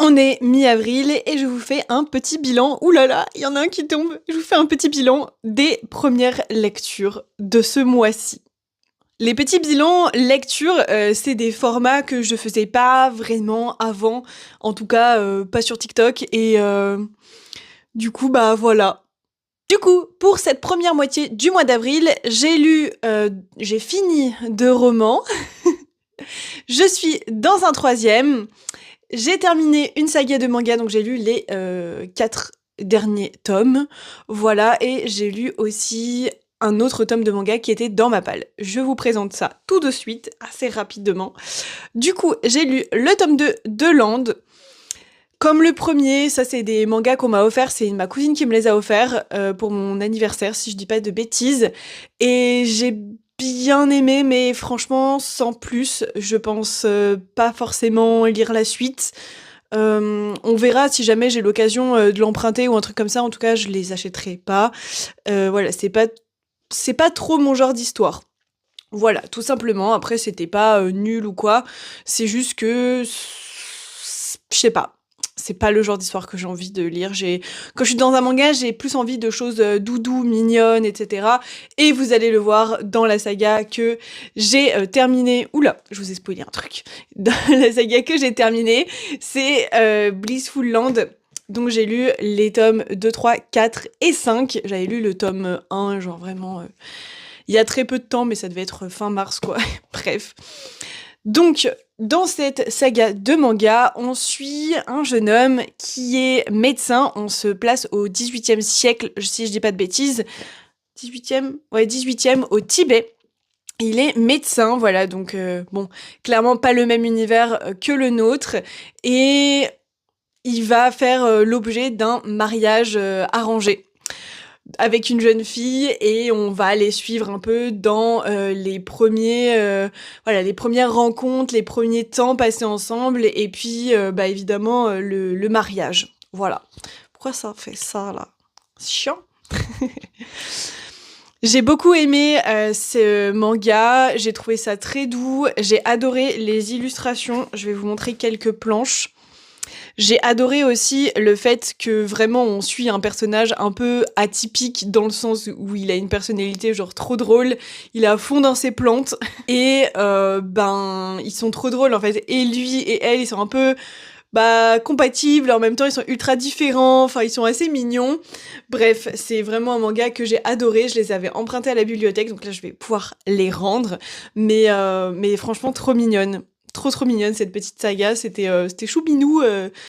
On est mi-avril et je vous fais un petit bilan. Ouh là là, il y en a un qui tombe. Je vous fais un petit bilan des premières lectures de ce mois-ci. Les petits bilans lecture, c'est des formats que je faisais pas vraiment avant, en tout cas, pas sur TikTok et du coup, bah, voilà. Du coup, pour cette première moitié du mois d'avril, j'ai fini 2 romans. Je suis dans un 3e. J'ai terminé une saga de manga, donc j'ai lu les 4 derniers tomes. Voilà, et j'ai lu aussi un autre tome de manga qui était dans ma palle. Je vous présente ça tout de suite, assez rapidement. Du coup, j'ai lu le tome 2 de Land. Comme le premier, ça c'est des mangas qu'on m'a offert, c'est ma cousine qui me les a offerts pour mon anniversaire, si je dis pas de bêtises. Et j'ai bien aimé, mais franchement, sans plus, je pense pas forcément lire la suite. On verra si jamais j'ai l'occasion de l'emprunter ou un truc comme ça. En tout cas, je les achèterai pas. Voilà, c'est pas trop mon genre d'histoire. Voilà, tout simplement. Après, c'était pas nul ou quoi. C'est juste que, je sais pas. C'est pas le genre d'histoire que j'ai envie de lire. Quand je suis dans un manga, j'ai plus envie de choses doudou, mignonnes, etc. Et vous allez le voir dans la saga que j'ai terminée. Oula, je vous ai spoilé un truc. Dans la saga que j'ai terminée, c'est Blissful Land. Donc j'ai lu les tomes 2, 3, 4 et 5. J'avais lu le tome 1, genre vraiment il y a très peu de temps, mais ça devait être fin mars, quoi. Bref. Donc, dans cette saga de manga, on suit un jeune homme qui est médecin. On se place au XVIIIe siècle, si je dis pas de bêtises. 18e? Ouais, 18e, au Tibet. Il est médecin, voilà, donc bon, clairement pas le même univers que le nôtre. Et il va faire l'objet d'un mariage arrangé avec une jeune fille et on va les suivre un peu dans les premières rencontres, les premiers temps passés ensemble et puis bah évidemment le mariage. Voilà. Pourquoi ça fait ça là? C'est chiant. J'ai beaucoup aimé ce manga, j'ai trouvé ça très doux, j'ai adoré les illustrations, je vais vous montrer quelques planches. J'ai adoré aussi le fait que vraiment on suit un personnage un peu atypique dans le sens où il a une personnalité genre trop drôle, il est à fond dans ses plantes et ben ils sont trop drôles en fait et lui et elle ils sont un peu compatibles, en même temps ils sont ultra différents, enfin ils sont assez mignons. Bref, c'est vraiment un manga que j'ai adoré, je les avais empruntés à la bibliothèque donc là je vais pouvoir les rendre mais franchement trop mignonne. Trop mignonne cette petite saga, c'était choubinou